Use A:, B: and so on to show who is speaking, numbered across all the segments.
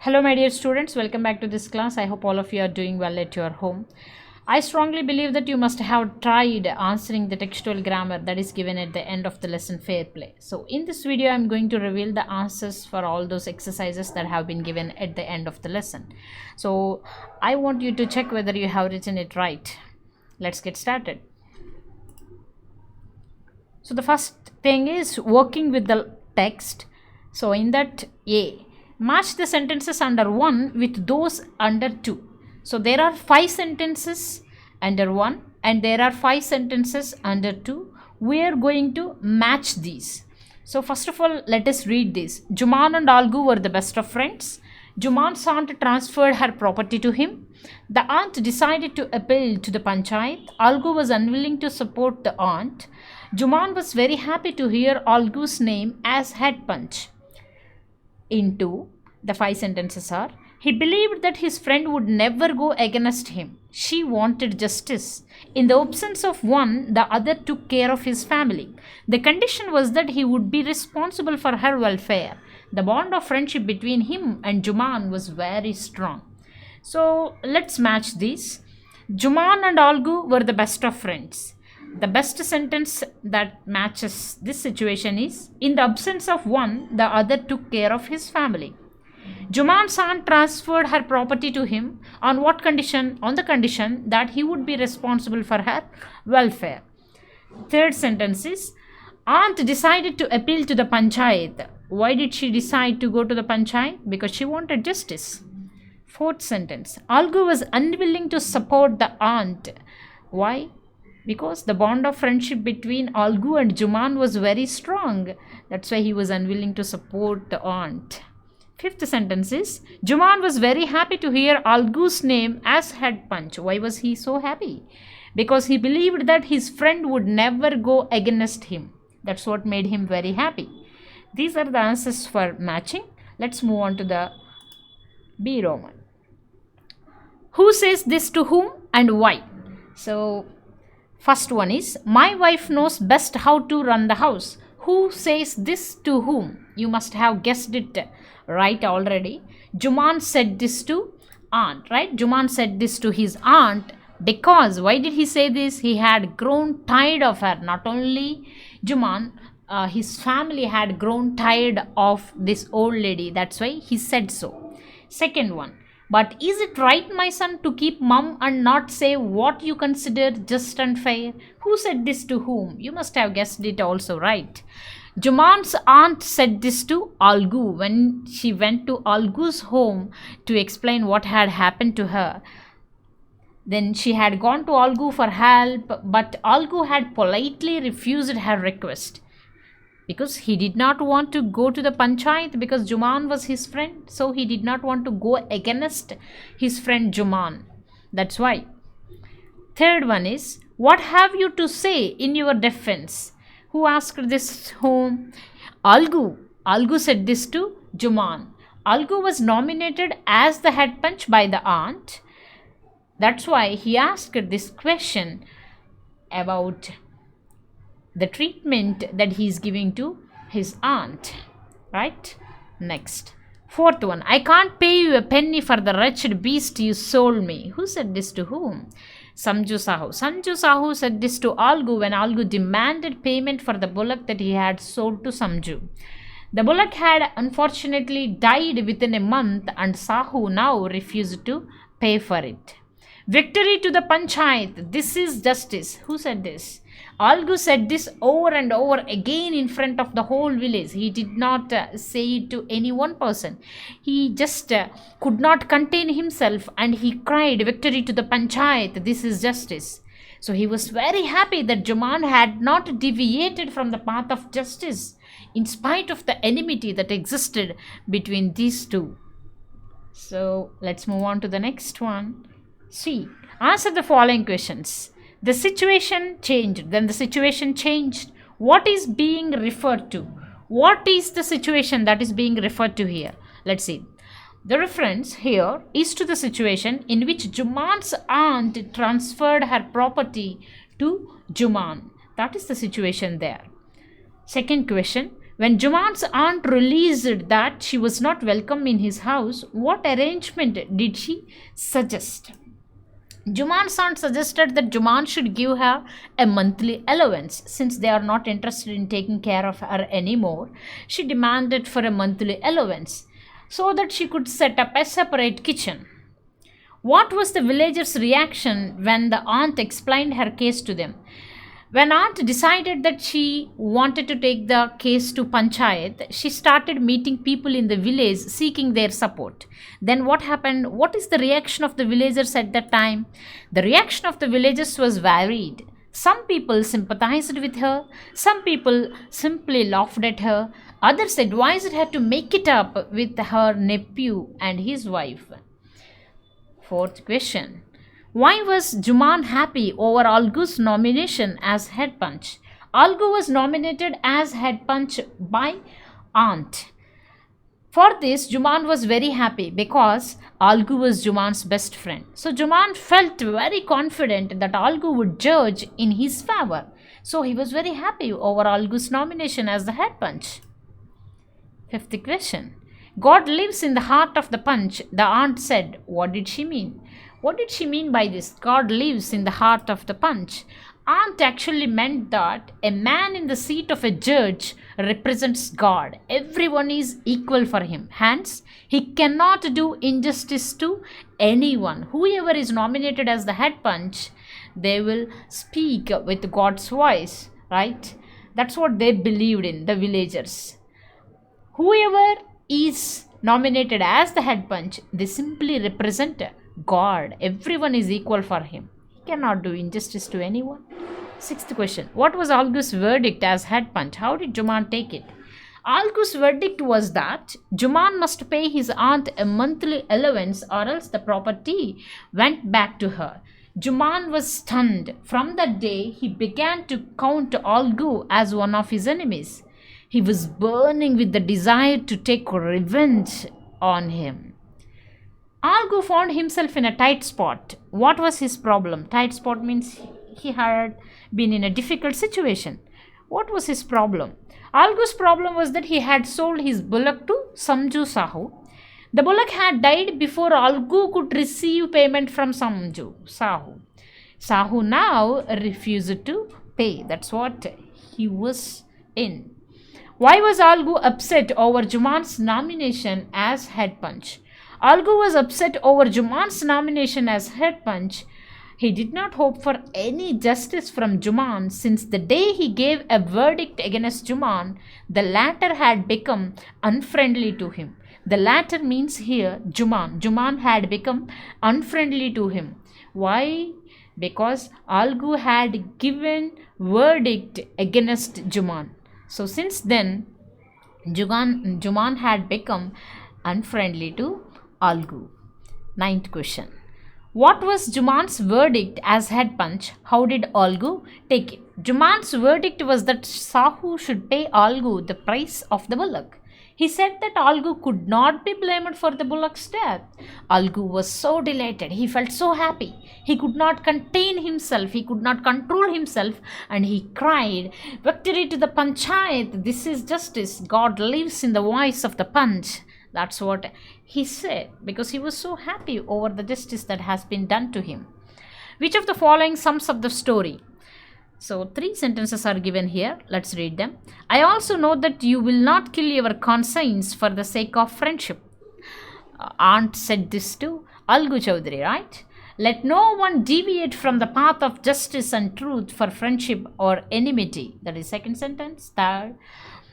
A: Hello, my dear students. Welcome back to this class. I hope all of you are doing well at your home. I strongly believe that you must have tried answering the textual grammar that is given at the end of the lesson Fair Play. So, in this video, I am going to reveal the answers for all those exercises that have been given at the end of the lesson. So, I want you to check whether you have written it right. Let's get started. So, the first thing is working with the text. So, in that A, match the sentences under 1 with those under 2. So there are 5 sentences under 1 and there are 5 sentences under 2. We are going to match these. So first of all, let us read this. Juman and Algu were the best of friends. Juman's aunt transferred her property to him. The aunt decided to appeal to the panchayat. Algu was unwilling to support the aunt. Juman was very happy to hear Algu's name as head punch. Into the 5 sentences are, he believed that his friend would never go against him. She wanted justice. In the absence of one, the other took care of his family. The condition was that he would be responsible for her welfare. The bond of friendship between him and Juman was very strong. So let's match these. Juman and Algu were the best of friends. The best sentence that matches this situation is, in the absence of one, the other took care of his family. Juman's aunt transferred her property to him. On what condition? On the condition that he would be responsible for her welfare. Third sentence is, aunt decided to appeal to the panchayat. Why did she decide to go to the panchayat? Because she wanted justice. Fourth sentence, Algu was unwilling to support the aunt. Why? Because the bond of friendship between Algu and Juman was very strong. That's why he was unwilling to support the aunt. Fifth sentence is, Juman was very happy to hear Algu's name as head punch. Why was he so happy? Because he believed that his friend would never go against him. That's what made him very happy. These are the answers for matching. Let's move on to the B Roman. Who says this to whom and why? So, first one is, my wife knows best how to run the house. Who says this to whom? You must have guessed it right already. Juman said this to aunt, right? Juman said this to his aunt because, why did he say this? He had grown tired of her. Not only Juman, his family had grown tired of this old lady. That's why he said so. Second one, but is it right, my son, to keep mum and not say what you consider just and fair? Who said this to whom? You must have guessed it also, right? Juman's aunt said this to Algu when she went to Algu's home to explain what had happened to her. Then she had gone to Algu for help, but Algu had politely refused her request because he did not want to go to the panchayat because Juman was his friend. So he did not want to go against his friend Juman. That's why. Third one is, what have you to say in your defense? Who asked this whom? Algu. Algu said this to Juman. Algu was nominated as the head punch by the aunt. That's why he asked this question about the treatment that he is giving to his aunt. Right? Next. Fourth one. I can't pay you a penny for the wretched beast you sold me. Who said this to whom? Samju Sahu. Samju Sahu said this to Algu when Algu demanded payment for the bullock that he had sold to Samju. The bullock had unfortunately died within a month and Sahu now refused to pay for it. Victory to the panchayat. This is justice. Who said this? Algu said this over and over again in front of the whole village. He did not say it to any one person. He just could not contain himself and he cried, victory to the panchayat. This is justice. So he was very happy that Juman had not deviated from the path of justice in spite of the enmity that existed between these two. So let's move on to the next one. C. Answer the following questions. The situation changed. Then the situation changed. What is being referred to? What is the situation that is being referred to here? Let's see. The reference here is to the situation in which Juman's aunt transferred her property to Juman. That is the situation there. Second question. When Juman's aunt realized that she was not welcome in his house, what arrangement did she suggest? Juman's aunt suggested that Juman should give her a monthly allowance. Since they are not interested in taking care of her anymore, she demanded for a monthly allowance so that she could set up a separate kitchen. What was the villagers' reaction when the aunt explained her case to them? When aunt decided that she wanted to take the case to Panchayat, she started meeting people in the village seeking their support. Then what happened? What is the reaction of the villagers at that time? The reaction of the villagers was varied. Some people sympathized with her, some people simply laughed at her, others advised her to make it up with her nephew and his wife. Fourth question. Why was Juman happy over Algu's nomination as head punch? Algu was nominated as head punch by aunt. For this, Juman was very happy because Algu was Juman's best friend. So Juman felt very confident that Algu would judge in his favor. So he was very happy over Algu's nomination as the head punch. Fifth question. God lives in the heart of the punch, the aunt said. What did she mean? What did she mean by this? God lives in the heart of the punch. Aunt actually meant that a man in the seat of a judge represents God. Everyone is equal for him. Hence, he cannot do injustice to anyone. Whoever is nominated as the head punch, they will speak with God's voice, right? That's what they believed in, the villagers. Whoever is nominated as the head punch, they simply represent God. Everyone is equal for him. He cannot do injustice to anyone. Sixth question. What was Algu's verdict as head punch? How did Juman take it? Algu's verdict was that Juman must pay his aunt a monthly allowance or else the property went back to her. Juman was stunned. From that day, he began to count Algu as one of his enemies. He was burning with the desire to take revenge on him. Algu found himself in a tight spot. What was his problem? Tight spot means he had been in a difficult situation. What was his problem? Algu's problem was that he had sold his bullock to Samju Sahu. The bullock had died before Algu could receive payment from Samju Sahu. Sahu now refused to pay. That's what he was in. Why was Algu upset over Juman's nomination as head punch? Algu was upset over Juman's nomination as head punch. He did not hope for any justice from Juman since the day he gave a verdict against Juman, the latter had become unfriendly to him. The latter means here Juman. Juman had become unfriendly to him. Why? Because Algu had given verdict against Juman. So since then, Juman had become unfriendly to Algu. Ninth question. What was Juman's verdict as head punch? How did Algu take it? Juman's verdict was that Sahu should pay Algu the price of the bullock. He said that Algu could not be blamed for the bullock's death. Algu was so delighted. He felt so happy. He could not contain himself. He could not control himself. And he cried, "Victory to the Panchayat. This is justice. God lives in the voice of the punch." That's what he said because he was so happy over the justice that has been done to him. Which of the following sums up the story? So 3 sentences are given here. Let's read them. I also know that you will not kill your conscience for the sake of friendship. Aunt said this to Algu Chaudhary, right? Let no one deviate from the path of justice and truth for friendship or enmity. That is second sentence. Third,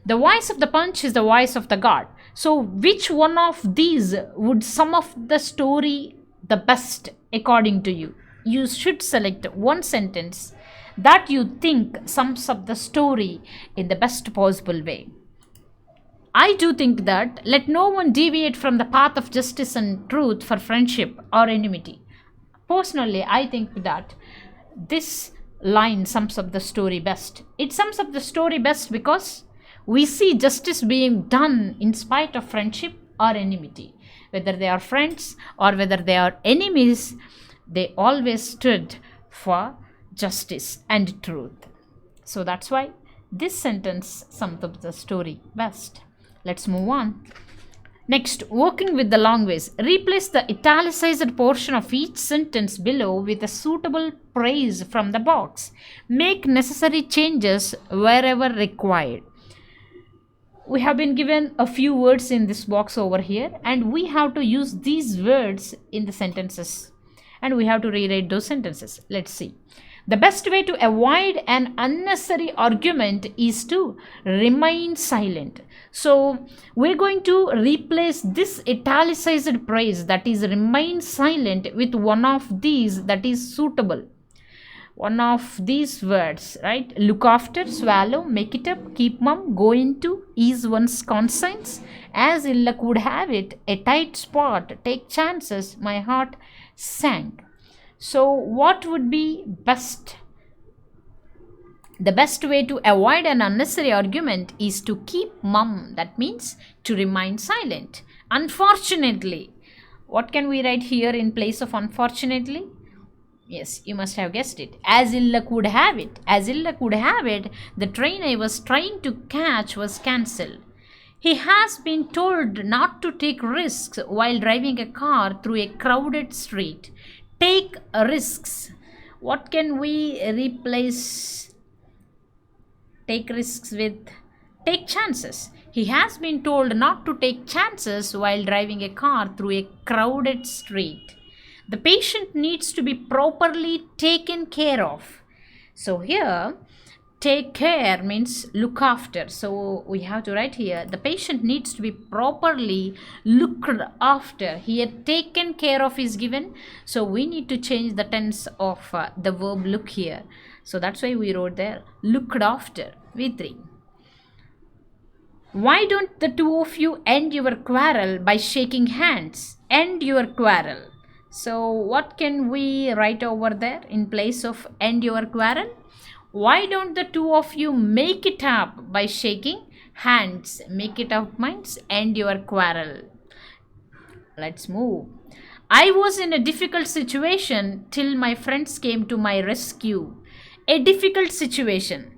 A: the voice of the punch is the voice of the God. So which one of these would sum up the story the best according to you? You should select one sentence that you think sums up the story in the best possible way. I do think that let no one deviate from the path of justice and truth for friendship or enmity. Personally, I think that this line sums up the story best. It sums up the story best because we see justice being done in spite of friendship or enmity. Whether they are friends or whether they are enemies, they always stood for justice and truth. So that's why This sentence sums up the story best. Let's move on. Next, working with the long ways. Replace the italicized portion of each sentence below with a suitable phrase from the box. Make necessary changes wherever required. We have been given a few words in this box over here, and we have to use these words in the sentences, and we have to rewrite those sentences. Let's see. The best way to avoid an unnecessary argument is to remain silent. So we're going to replace this italicized phrase, that is remain silent, with one of these that is suitable. One of these words, right? Look after, swallow, make it up, keep mum, go into, ease one's conscience, as ill luck would have it, a tight spot, take chances, my heart sank. So what would be best? The best way to avoid an unnecessary argument is to keep mum. That means to remain silent. Unfortunately, what can we write here in place of unfortunately? Yes, you must have guessed it. As ill luck would have it. As ill luck would have it, the train I was trying to catch was cancelled. He has been told not to take risks while driving a car through a crowded street. Take risks. What can we replace take risks with? Take chances. He has been told not to take chances while driving a car through a crowded street. The patient needs to be properly taken care of. So here, take care means look after. So we have to write here, the patient needs to be properly looked after. Here, taken care of is given. So we need to change the tense of the verb look here. So that's why we wrote there, looked after, V3. Why don't the two of you end your quarrel by shaking hands? End your quarrel. So what can we write over there in place of end your quarrel? Why don't the two of you make it up by shaking hands? Make it up means end your quarrel. Let's move. I was in a difficult situation till my friends came to my rescue. A difficult situation.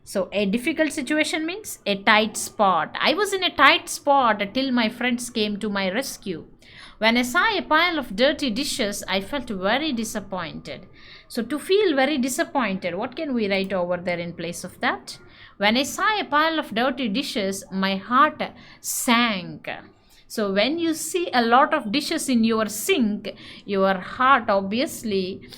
A: So a difficult situation means a tight spot. I was in a tight spot till my friends came to my rescue. When I saw a pile of dirty dishes, I felt very disappointed. So to feel very disappointed, what can we write over there in place of that? When I saw a pile of dirty dishes, my heart sank. So when you see a lot of dishes in your sink, your heart obviously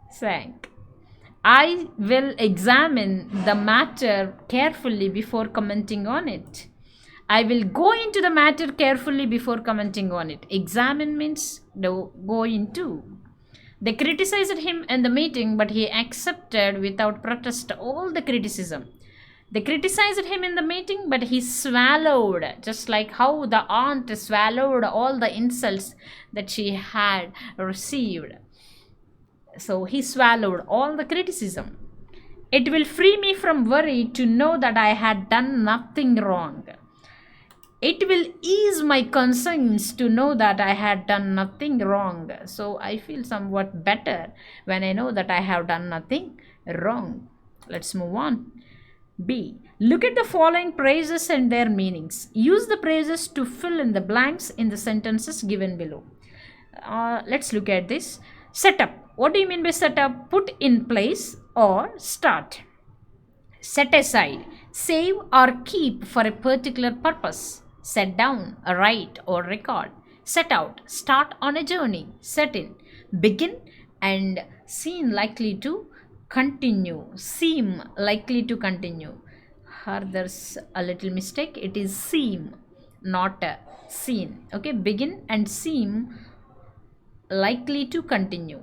A: sank. I will examine the matter carefully before commenting on it. I will go into the matter carefully before commenting on it. Examine means go into. They criticized him in the meeting, but he accepted without protest all the criticism. They criticized him in the meeting, but he swallowed, just like how the aunt swallowed all the insults that she had received. So he swallowed all the criticism. It will free me from worry to know that I had done nothing wrong. It will ease my conscience to know that I had done nothing wrong. So I feel somewhat better when I know that I have done nothing wrong. Let's move on. B. Look at the following phrases and their meanings. Use the phrases to fill in the blanks in the sentences given below. Let's look at this. Set up. What do you mean by set up? Put in place or start. Set aside. Save or keep for a particular purpose. Set down, write or record. Set out, start on a journey. Set in, begin and seem likely to continue. Seem likely to continue. Here there's a little mistake. It is seem, not seen. Okay, begin and seem likely to continue.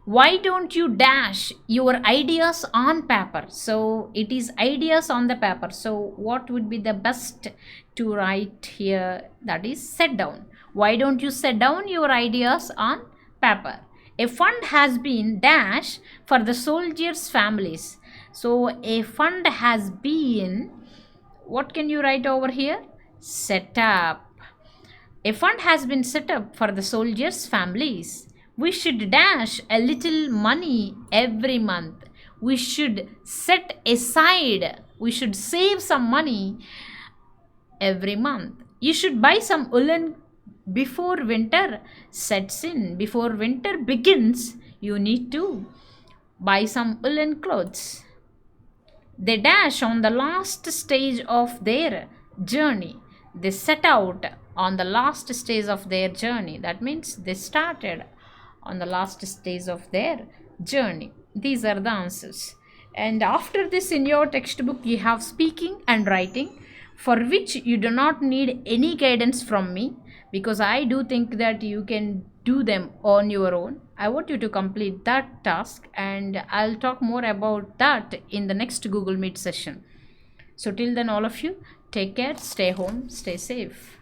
A: Why don't you dash your ideas on paper? So it is ideas on the paper. So what would be the best to write here? That is set down. Why don't you set down your ideas on paper? A fund has been dash for the soldiers' families. So a fund has been, what can you write over here? Set up. A fund has been set up for the soldiers' families. We should dash a little money every month. we should set aside, we should save some money every month. You should buy some woolen before winter sets in. Before winter begins, you need to buy some woolen clothes. They dash on the last stage of their journey. They set out on the last stage of their journey. That means they started on the last stage of their journey. These are the answers. And after this, in your textbook, you have speaking and writing, for which you do not need any guidance from me, because I do think that you can do them on your own. I want you to complete that task, and I'll talk more about that in the next Google Meet session. So till then, all of you, take care, stay home, stay safe.